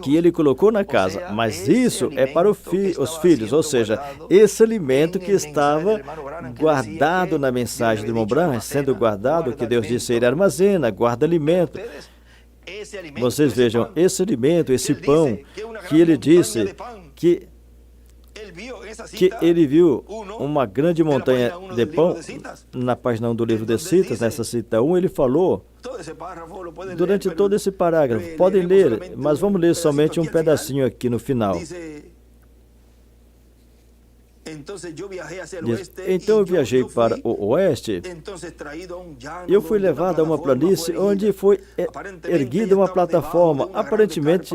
que ele colocou na casa, mas isso é para os filhos, ou seja, esse alimento que estava guardado na mensagem do irmão Branham, sendo guardado, que Deus disse, ele armazena, guarda alimento. Vocês vejam, esse alimento, esse pão, que ele disse que ele viu uma grande montanha de pão, na página 1 do livro de Citas, nessa cita 1, ele falou, durante todo esse parágrafo, podem ler, mas vamos ler somente um pedacinho aqui no final. Diz, então eu viajei para o oeste, eu fui levado a uma planície onde foi erguida uma plataforma. Aparentemente,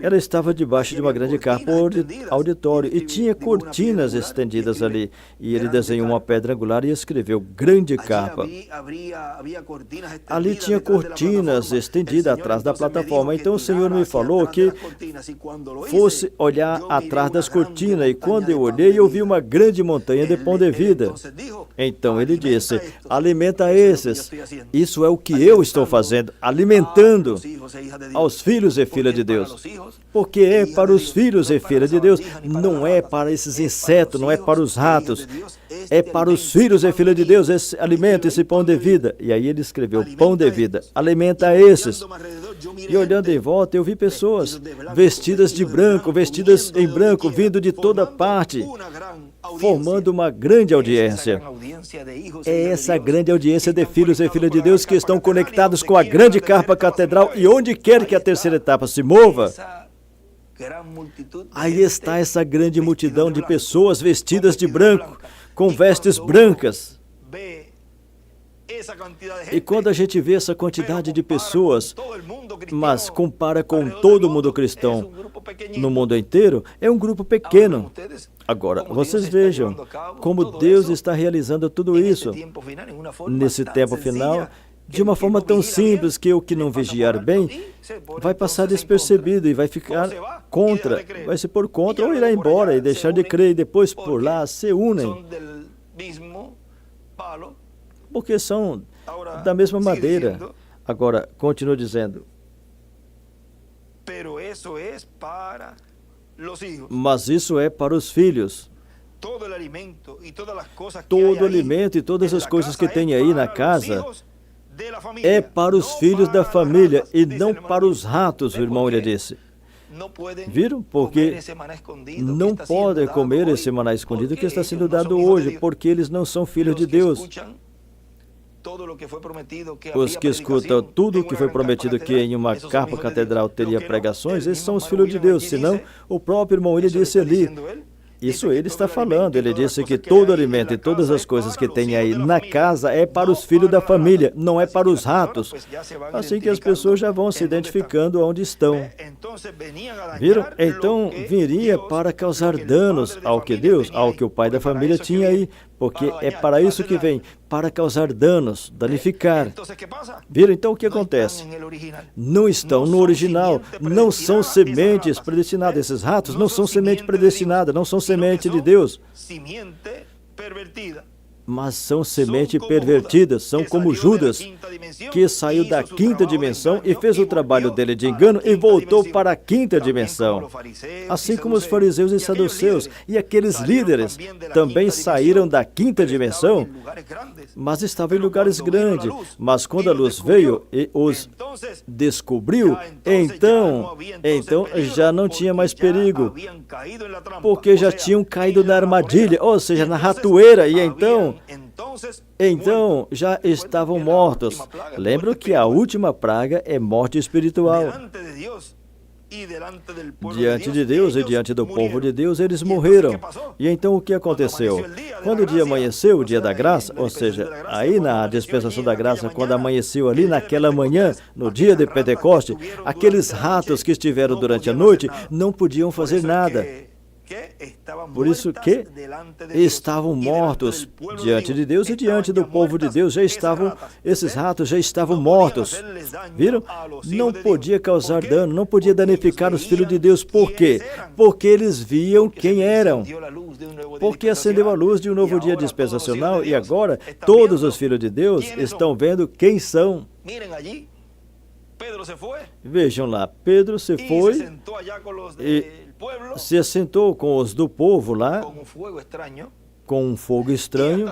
ela estava debaixo de uma grande capa auditório e tinha cortinas estendidas ali. E ele desenhou uma pedra angular e escreveu grande capa. Ali tinha cortinas estendidas atrás da plataforma. Então o Senhor me falou que fosse olhar atrás das cortinas. E quando eu olhei, eu vi uma grande montanha de pão de vida. Então ele disse, alimenta esses. Isso é o que eu estou fazendo, alimentando aos filhos e filhas de Deus. Porque é para os filhos e filhas de Deus, não é para esses insetos, não é para os ratos. É para os filhos e filhas de Deus esse alimento, esse pão de vida. E aí ele escreveu, pão de vida, alimenta esses. E olhando em volta, eu vi pessoas vestidas de branco, vestidas em branco, vindo de toda parte, formando uma grande audiência. É essa grande audiência de filhos e filhas de Deus que estão conectados com a grande carpa catedral, e onde quer que a terceira etapa se mova, aí está essa grande multidão de pessoas vestidas de branco, com vestes brancas. E quando a gente vê essa quantidade de pessoas, mas compara com todo o mundo cristão no mundo inteiro, é um grupo pequeno. Agora, vocês vejam como Deus está realizando tudo isso nesse tempo final, de uma forma tão simples que o que não vigiar bem vai passar despercebido e vai ficar contra, vai se pôr contra ou irá embora e deixar de crer, e depois por lá se unem, porque são da mesma madeira. Agora, continua dizendo, mas isso é para os filhos. Todo alimento e todas as coisas que tem aí na casa é para os filhos da família e não para os ratos, o irmão lhe disse. Viram? Porque não podem comer esse maná escondido que está sendo dado hoje, porque eles não são filhos de Deus. Os que escutam tudo o que foi prometido que em uma capa catedral teria pregações, esses são os filhos de Deus, senão o próprio irmão ele disse ali. Isso ele está falando, ele disse que todo alimento e todas as coisas que tem aí na casa é para os filhos da família, não é para os ratos. Assim que as pessoas já vão se identificando onde estão. Viram? Então viria para causar danos ao que o pai da família tinha aí, porque é para isso que vem, para causar danos, danificar. Viram? Então o que acontece? Não estão no original, não são sementes predestinadas. Esses ratos não são semente predestinada, não são semente de Deus, mas são semente pervertida, são como Judas, que saiu da quinta dimensão e fez o trabalho dele de engano e voltou para a quinta dimensão. Assim como os fariseus e saduceus e aqueles líderes também saíram da quinta dimensão, mas estavam em lugares grandes. Mas quando a luz veio e os descobriu, então já não tinha mais perigo, porque já tinham caído na armadilha, ou seja, na ratoeira, e então já estavam mortos. Lembram que a última praga é morte espiritual. Diante de Deus e diante do povo de Deus, eles morreram. E então o que aconteceu? Quando o dia amanheceu, o dia da graça, ou seja, aí na dispensação da graça, quando amanheceu ali naquela manhã, no dia de Pentecoste, aqueles ratos que estiveram durante a noite não podiam fazer nada. Por isso que estavam mortos diante de Deus e diante do povo de Deus. Esses ratos já estavam mortos. Viram? Não podia causar dano, não podia danificar os filhos de Deus. Por quê? Porque eles viam quem eram. Porque acendeu a luz de um novo dia dispensacional e agora todos os filhos de Deus estão vendo quem são. Vejam lá, Pedro se foi e se assentou com os do povo lá, com um fogo estranho,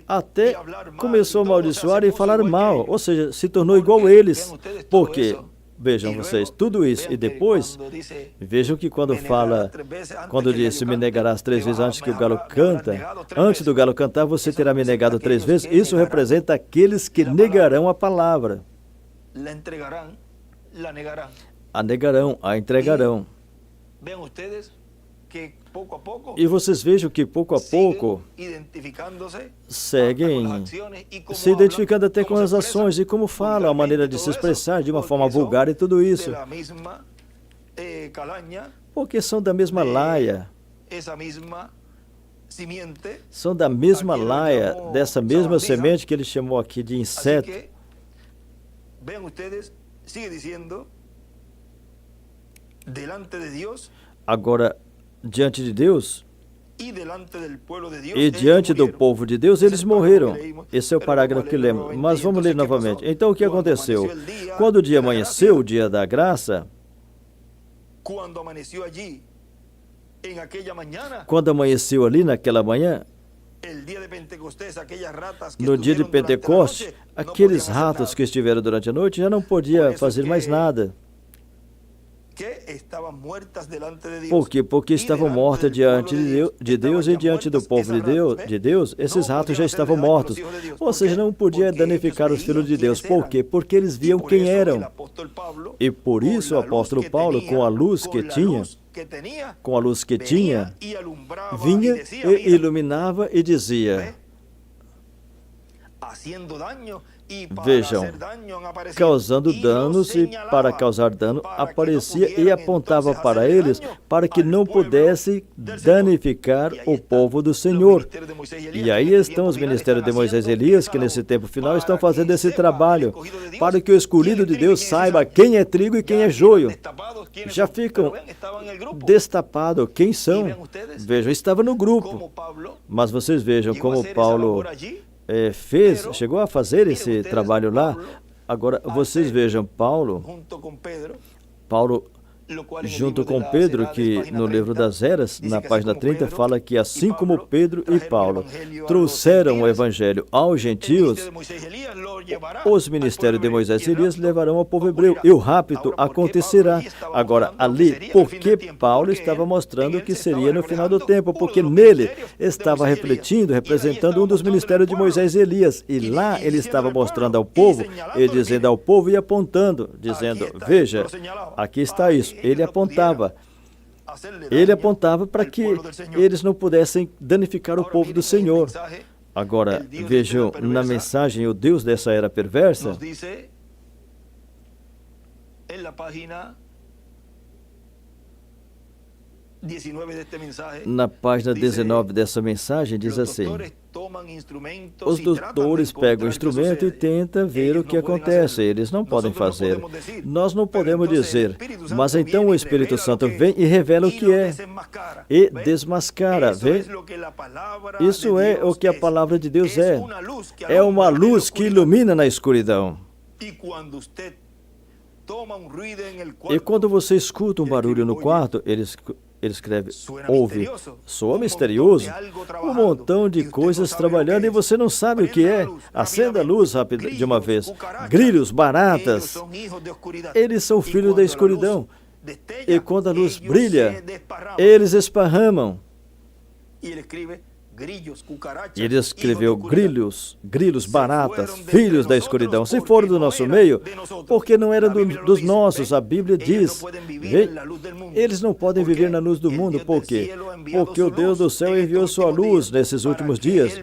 até começou a amaldiçoar e falar mal, ou seja, se tornou igual a eles. Por quê? Vejam vocês, tudo isso. E depois, vejam que quando disse, me negarás 3 vezes antes que o galo canta, antes do galo cantar, você terá me negado 3 vezes. Isso representa aqueles que negarão a palavra. A negarão, a entregarão. E vocês vejam que pouco a pouco seguem se identificando até com as ações e como falam, a maneira de se expressar de uma forma vulgar e tudo isso. Porque são da mesma laia. São da mesma laia, dessa mesma semente que ele chamou aqui de inseto. Agora, diante de Deus e diante do povo de Deus, eles morreram. Esse é o parágrafo que lemos. Mas vamos ler novamente. Então, o que aconteceu? Quando o dia amanheceu, o dia da graça, quando amanheceu ali naquela manhã, no dia de Pentecoste, aqueles ratos que estiveram durante a noite já não podiam fazer mais nada. Por quê? Porque estavam mortas diante de Deus e diante do povo de Deus, esses ratos já estavam mortos. Ou seja, não podia danificar os filhos de Deus. Por quê? Porque eles viam quem eram. E por isso o apóstolo Paulo, com a luz que tinha, vinha e iluminava e dizia, vejam, causando danos e para causar dano, aparecia e apontava para eles para que não pudesse danificar o povo do Senhor. E aí estão os ministérios de Moisés e Elias, que nesse tempo final estão fazendo esse trabalho, para que o escolhido de Deus saiba quem é trigo e quem é joio. Já ficam destapados quem são. Vejam, estava no grupo. Mas vocês vejam como Paulo chegou a fazer esse trabalho lá. Agora, vocês vejam, Paulo junto com Pedro, que no livro das Eras, na página 30, fala que assim como Pedro e Paulo trouxeram o evangelho aos gentios, os ministérios de Moisés e Elias levarão ao povo hebreu, e o rapto acontecerá. Agora, ali, porque Paulo estava mostrando que seria no final do tempo, porque nele estava refletindo, representando um dos ministérios de Moisés e Elias, e lá ele estava mostrando ao povo, e dizendo ao povo e apontando, dizendo, veja, aqui está isso. Ele apontava para que eles não pudessem danificar o povo do Senhor. Agora, vejam, na mensagem, o Deus dessa era perversa, na página 19 dessa mensagem, diz assim: os doutores pegam o instrumento e tentam ver o que acontece. Eles não podem fazer. Nós não podemos dizer, mas então o Espírito Santo vem e revela o que é e desmascara. Vê? Isso é o que a palavra de Deus é. É uma luz que ilumina na escuridão. E quando você escuta um barulho no quarto, ele escreve, ouve, soa misterioso, um montão de coisas trabalhando e você não sabe o que é. Acenda a luz rápido de uma vez. Grilhos, baratas, eles são filhos da escuridão. E quando a luz brilha, eles esparramam. E ele escreveu grilhos, baratas, filhos da escuridão. Se foram do nosso meio, porque não eram dos nossos, a Bíblia diz. Eles não podem viver na luz do mundo, por quê? Porque o Deus do céu enviou sua luz nesses últimos dias,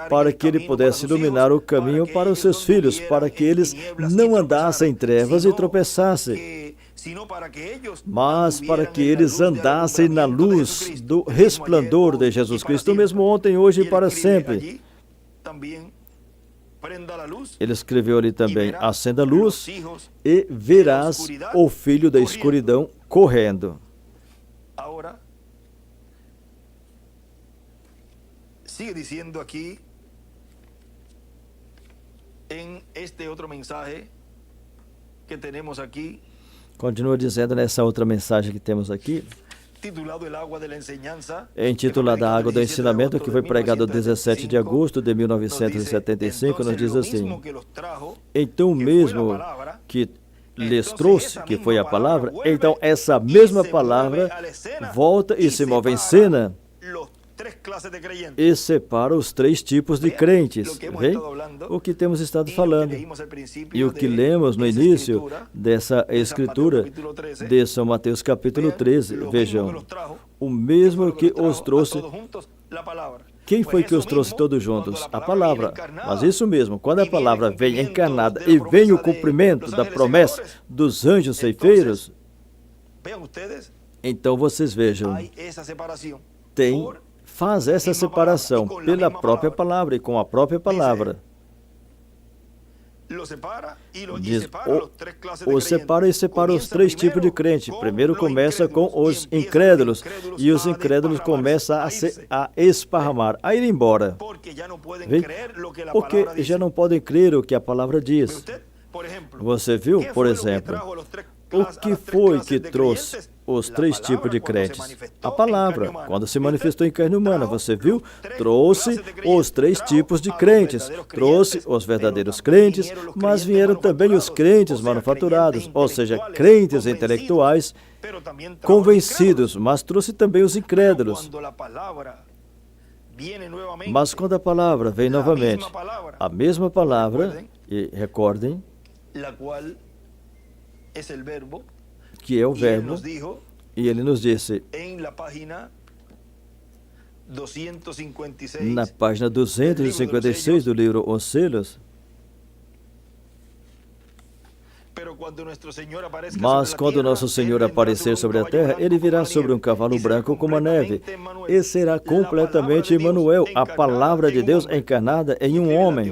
para que ele pudesse iluminar o caminho para os seus filhos, para que eles não andassem em trevas e tropeçassem, mas para que eles andassem na luz do resplandor de Jesus Cristo, mesmo ontem, hoje e para sempre. Ele escreveu ali também, acenda a luz e verás o filho da escuridão correndo. Sigue dizendo aqui, em este outro mensagem que temos aqui, continua dizendo nessa outra mensagem que temos aqui, intitulada A Água do Ensinamento, que foi pregado 17 de agosto de 1975, nos diz assim: então o mesmo que lhes trouxe, que foi a palavra, então essa mesma palavra volta e se move em cena e separa os três tipos de crentes. Vê? O que temos estado falando e o que lemos no início dessa escritura de São Mateus capítulo 13. Vejam, o mesmo que os trouxe. Quem foi que os trouxe todos juntos? A palavra. Mas isso mesmo, quando a palavra vem encarnada e vem o cumprimento da promessa dos anjos ceifeiros, então vocês vejam, faz essa separação pela própria palavra e com a própria palavra. Diz, o separa e separa os três tipos de crente. Primeiro começa com os incrédulos, e os incrédulos começam a esparramar, a ir embora. Vê? Porque já não podem crer o que a palavra diz. Você viu, por exemplo, o que foi que trouxe os três tipos de crentes? A palavra, quando se manifestou em carne humana, você viu? Trouxe os três tipos de crentes. Trouxe os verdadeiros crentes, mas vieram também os crentes manufaturados, ou seja, crentes intelectuais convencidos, mas trouxe também os incrédulos. Mas quando a palavra vem novamente, a mesma palavra, e recordem, que é o verbo, e ele nos disse, na página 256 do livro Os Selos, mas quando nosso Senhor aparecer sobre a terra, ele virá sobre um cavalo branco como a neve, e será completamente Emmanuel, a palavra de Deus encarnada em um homem.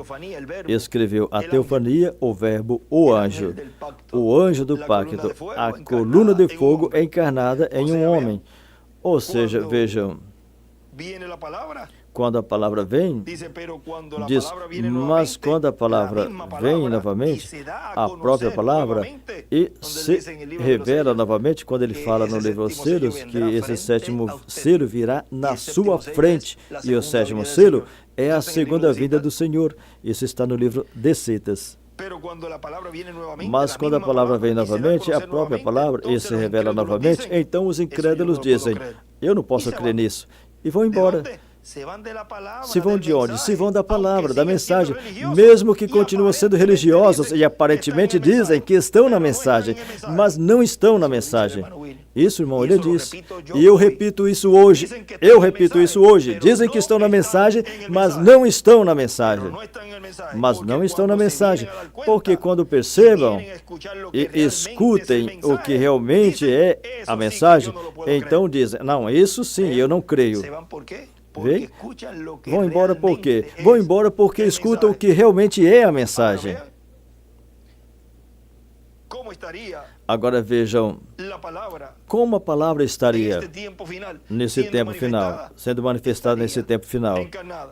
Escreveu a teofania, o verbo, o anjo do pacto, a coluna de fogo encarnada em um homem. Ou seja, vejam, quando a palavra vem, diz, mas quando a palavra vem novamente, a própria palavra, e se revela novamente, quando ele fala no livro Os Selos, que esse sétimo selo virá na sua frente, e o sétimo selo é a segunda vinda do Senhor. Isso está no livro de Citas. Mas quando a palavra vem novamente, a própria palavra, e se revela novamente, então os incrédulos dizem, eu não posso crer nisso, e vão embora. Se vão de onde? Se vão da palavra, da mensagem, mesmo que continuam sendo religiosos e aparentemente dizem que estão na mensagem, mas não estão na mensagem. Isso, irmão, ele diz. E eu repito isso hoje. Eu repito isso hoje. Dizem que estão na mensagem, mas não estão na mensagem. Mas não estão na mensagem. Porque quando percebam e escutem o que realmente é a mensagem, então dizem, não, isso sim, eu não creio. Vê? Vão embora por quê? Vão embora porque escutam o que realmente é a mensagem. Agora vejam como a palavra estaria nesse tempo final, sendo manifestada nesse tempo final.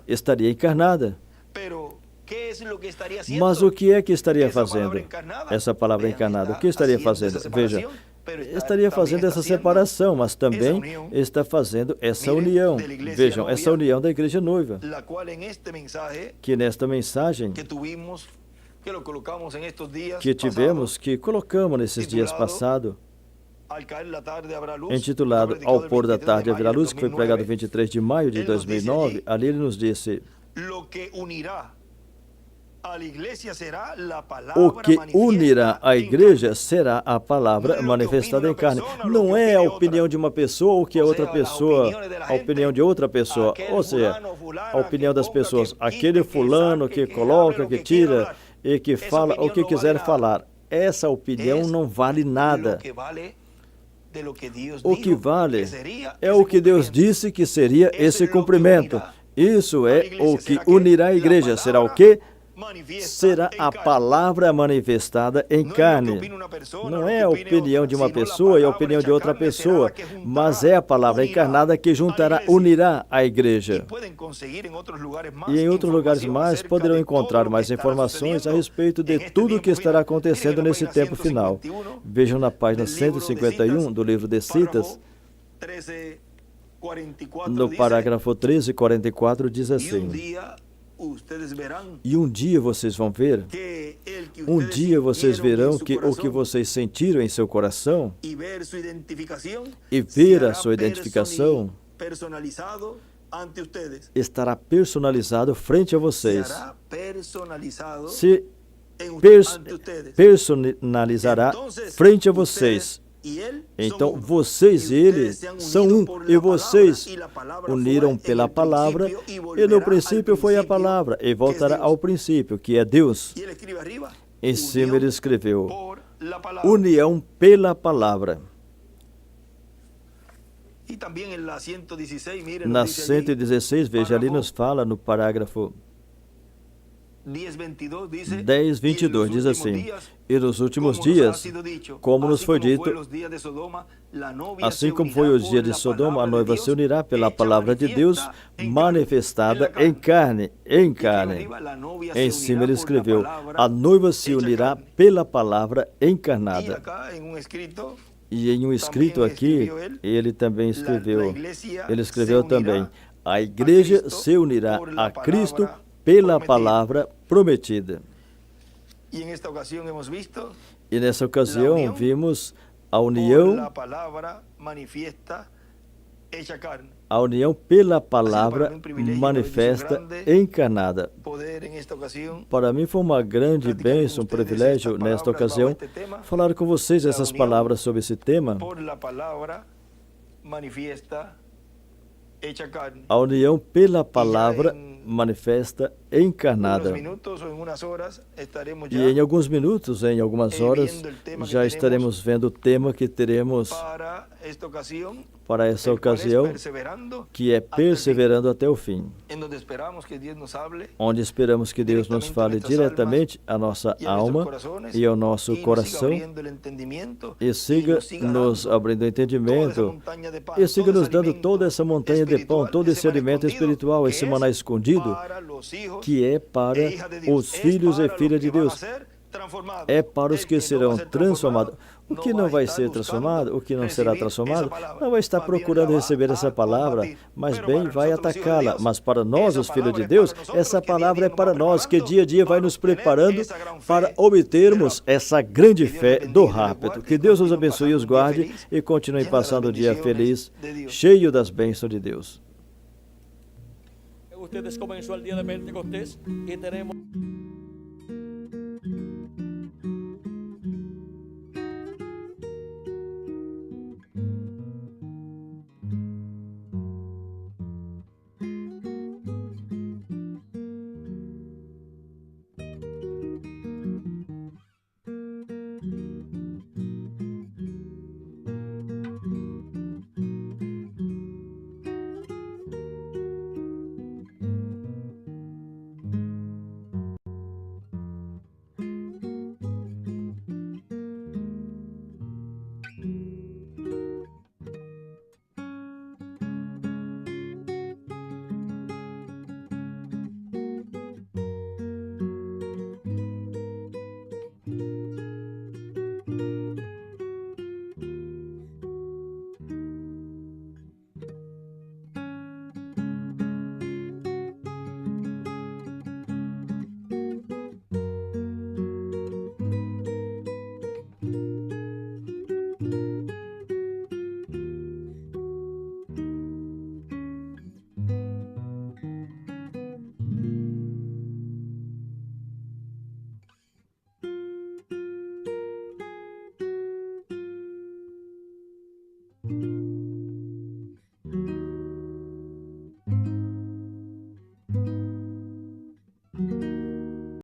Estaria encarnada. Mas o que é que estaria fazendo? Essa palavra encarnada, o que estaria fazendo? Veja, estaria fazendo essa separação, mas também está fazendo essa união. Vejam, essa união da igreja noiva, que nesta mensagem que tivemos, que colocamos nesses dias passados, intitulado Ao Pôr da Tarde haverá luz, que foi pregado 23 de maio de 2009, ali ele nos disse: o que unirá a igreja será a palavra manifestada em carne. Não é a opinião de uma pessoa ou que é outra pessoa, a opinião de outra pessoa. Ou seja, a opinião das pessoas. Aquele fulano que coloca, que tira e que fala o que quiser falar. Essa opinião não vale nada. O que vale é o que Deus disse que seria esse cumprimento. Isso é o que unirá a igreja. Será o quê? Será a palavra manifestada em carne. Não é a opinião de uma pessoa e a opinião de outra pessoa, mas é a palavra encarnada que juntará, unirá a igreja. E em outros lugares mais poderão encontrar mais informações a respeito de tudo o que estará acontecendo nesse tempo final. Vejam na página 151 do livro de Citas, no parágrafo 1344, diz assim: e um dia vocês vão ver, um dia vocês verão que o que vocês sentiram em seu coração e ver a sua identificação estará personalizado frente a vocês. Se personalizará frente a vocês. Então, vocês e ele são um, e vocês uniram pela palavra, e no princípio foi a palavra, e voltará ao princípio, que é Deus. Em cima ele escreveu, união pela palavra. Na 116, veja ali, nos fala no parágrafo 10:22, diz assim: e nos últimos dias, como nos foi dito, assim como foi o dia de Sodoma, a noiva se unirá pela palavra de Deus manifestada em carne, em carne. Em cima ele escreveu, a noiva se unirá pela palavra encarnada. E em um escrito aqui, ele também escreveu, ele escreveu também, a igreja se unirá a Cristo pela palavra prometida. E nessa ocasião vimos a união pela palavra manifesta encarnada. Para mim foi uma grande bênção, um privilégio nesta ocasião falar com vocês essas palavras sobre esse tema. A união pela palavra manifesta encarnada. minutos ou em umas horas estaremos E em alguns minutos, em algumas horas, já estaremos vendo o tema que teremos para essa ocasião, que é perseverando até o fim, onde esperamos que Deus nos fale diretamente à nossa alma e ao nosso coração e siga nos abrindo o entendimento e siga nos dando toda essa montanha de pão, todo esse alimento espiritual, esse maná escondido, que é para os filhos e filhas de Deus. É para os que serão transformados. O que não vai ser transformado, o que não será transformado, não vai estar procurando receber essa palavra, mas bem vai atacá-la. Mas para nós, os filhos de Deus, essa palavra é para nós, que dia a dia vai nos preparando para obtermos essa grande fé do rápido. Que Deus os abençoe e os guarde e continue passando o dia feliz, cheio das bênçãos de Deus. Ustedes comenzó el día de Pentecostés y tenemos